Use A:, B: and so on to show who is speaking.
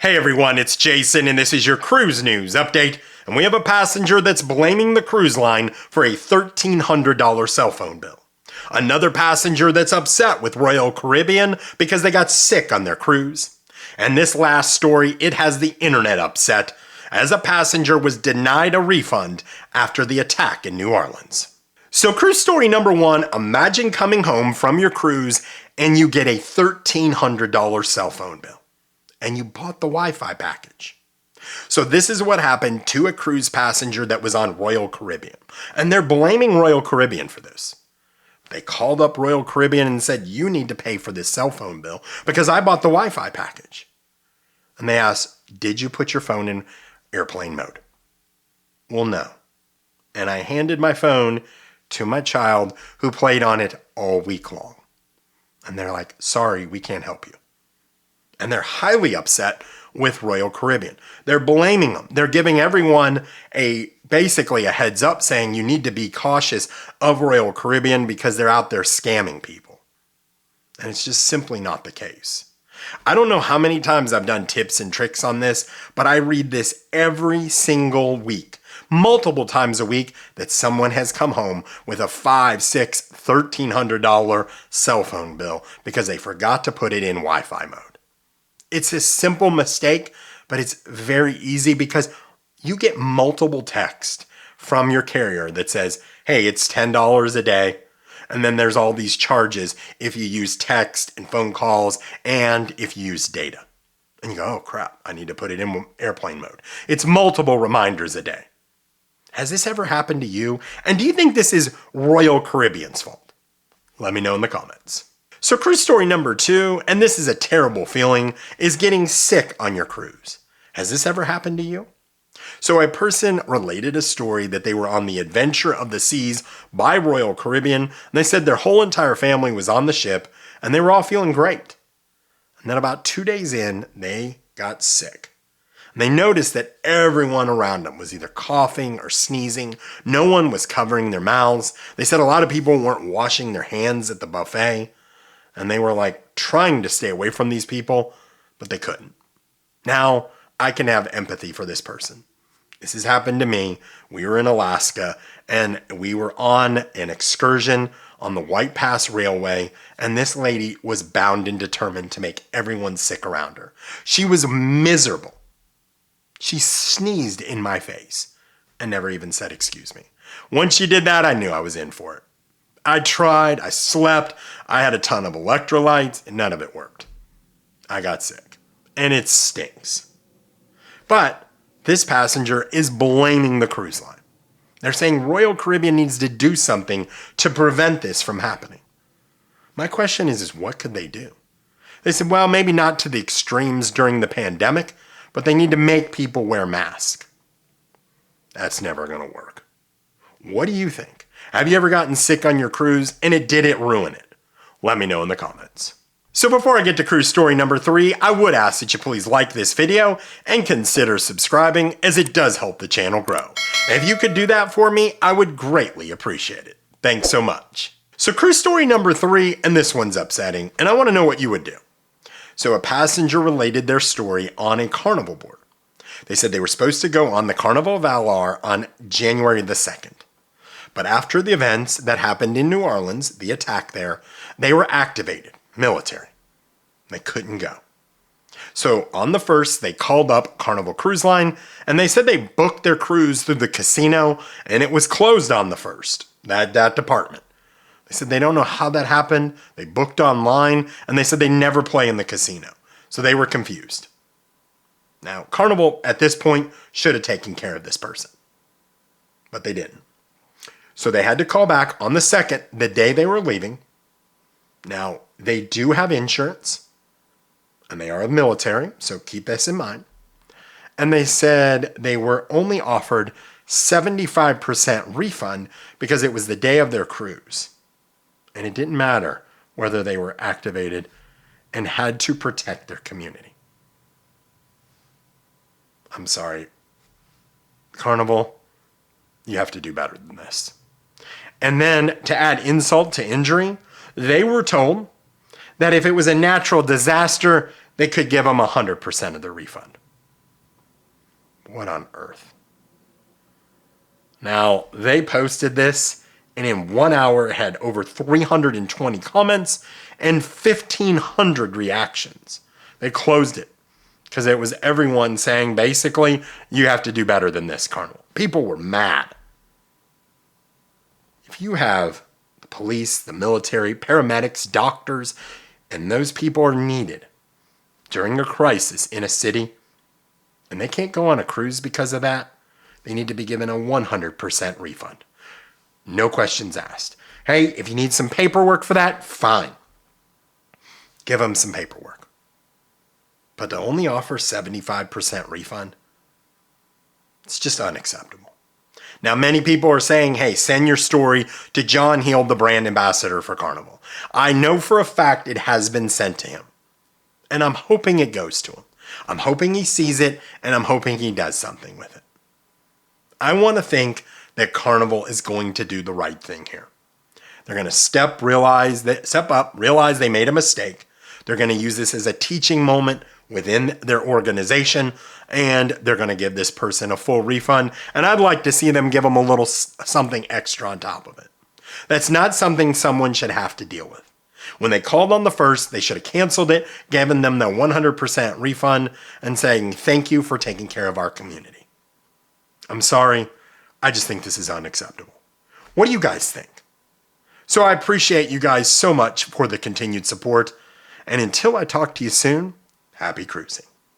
A: Hey everyone, it's Jason and this is your cruise news update. And we have a passenger that's blaming the cruise line for a $1,300 cell phone bill. Another passenger that's upset with Royal Caribbean because they got sick on their cruise. And this last story, it has the internet upset as a passenger was denied a refund after the attack in New Orleans. So cruise story number one, imagine coming home from your cruise and you get a $1,300 cell phone bill. And you bought the Wi-Fi package. So this is what happened to a cruise passenger that was on Royal Caribbean. And they're blaming Royal Caribbean for this. They called up Royal Caribbean and said, you need to pay for this cell phone bill because I bought the Wi-Fi package. And they asked, did you put your phone in airplane mode? Well, no. And I handed my phone to my child who played on it all week long. And they're like, sorry, we can't help you. And they're highly upset with Royal Caribbean. They're blaming them. They're giving everyone basically a heads up saying you need to be cautious of Royal Caribbean because they're out there scamming people. And it's just simply not the case. I don't know how many times I've done tips and tricks on this, but I read this every single week, multiple times a week, that someone has come home with a $500, $600, $1,300 cell phone bill because they forgot to put it in Wi-Fi mode. It's a simple mistake, but it's very easy because you get multiple texts from your carrier that says, hey, it's $10 a day. And then there's all these charges if you use text and phone calls and if you use data. And you go, oh crap, I need to put it in airplane mode. It's multiple reminders a day. Has this ever happened to you? And do you think this is Royal Caribbean's fault? Let me know in the comments. So cruise story number two, and this is a terrible feeling, is getting sick on your cruise. Has this ever happened to you? So a person related a story that they were on the Adventure of the Seas by Royal Caribbean, and they said their whole entire family was on the ship, and they were all feeling great. And then about 2 days in, they got sick. And they noticed that everyone around them was either coughing or sneezing. No one was covering their mouths. They said a lot of people weren't washing their hands at the buffet. And they were like trying to stay away from these people, but they couldn't. Now, I can have empathy for this person. This has happened to me. We were in Alaska and we were on an excursion on the White Pass Railway, and this lady was bound and determined to make everyone sick around her. She was miserable. She sneezed in my face and never even said, excuse me. Once she did that, I knew I was in for it. I tried, I slept, I had a ton of electrolytes, and none of it worked. I got sick, and it stinks. But this passenger is blaming the cruise line. They're saying Royal Caribbean needs to do something to prevent this from happening. My question is what could they do? They said, well, maybe not to the extremes during the pandemic, but they need to make people wear masks. That's never going to work. What do you think? Have you ever gotten sick on your cruise and it didn't ruin it? Let me know in the comments. So before I get to cruise story number three, I would ask that you please like this video and consider subscribing as it does help the channel grow. And if you could do that for me, I would greatly appreciate it. Thanks so much. So cruise story number three, and this one's upsetting, and I want to know what you would do. So a passenger related their story on a Carnival board. They said they were supposed to go on the Carnival of Valor on January the 2nd. But after the events that happened in New Orleans, the attack there, they were activated, military. They couldn't go. So on the 1st, they called up Carnival Cruise Line, and they said they booked their cruise through the casino, and it was closed on the 1st, that department. They said they don't know how that happened. They booked online, and they said they never play in the casino. So they were confused. Now, Carnival, at this point, should have taken care of this person. But they didn't. So they had to call back on the 2nd, the day they were leaving. Now, they do have insurance, and they are military, so keep this in mind. And they said they were only offered 75% refund because it was the day of their cruise. And it didn't matter whether they were activated and had to protect their community. I'm sorry, Carnival, you have to do better than this. And then to add insult to injury, they were told that if it was a natural disaster, they could give them 100% of their refund. What on earth? Now, they posted this, and in 1 hour it had over 320 comments and 1,500 reactions. They closed it because it was everyone saying, basically, you have to do better than this, Carnival. People were mad. If you have the police, the military, paramedics, doctors, and those people are needed during a crisis in a city, and they can't go on a cruise because of that, they need to be given a 100% refund. No questions asked. Hey, if you need some paperwork for that, fine. Give them some paperwork. But to only offer 75% refund, it's just unacceptable. Now, many people are saying, hey, send your story to John Heald, the brand ambassador for Carnival. I know for a fact it has been sent to him. And I'm hoping it goes to him. I'm hoping he sees it, and I'm hoping he does something with it. I want to think that Carnival is going to do the right thing here. They're going to step up, realize they made a mistake. They're going to use this as a teaching moment within their organization, and they're going to give this person a full refund. And I'd like to see them give them a little something extra on top of it. That's not something someone should have to deal with. When they called on the first, they should have canceled it, given them the 100% refund, and saying, thank you for taking care of our community. I'm sorry. I just think this is unacceptable. What do you guys think? So I appreciate you guys so much for the continued support. And until I talk to you soon, happy cruising.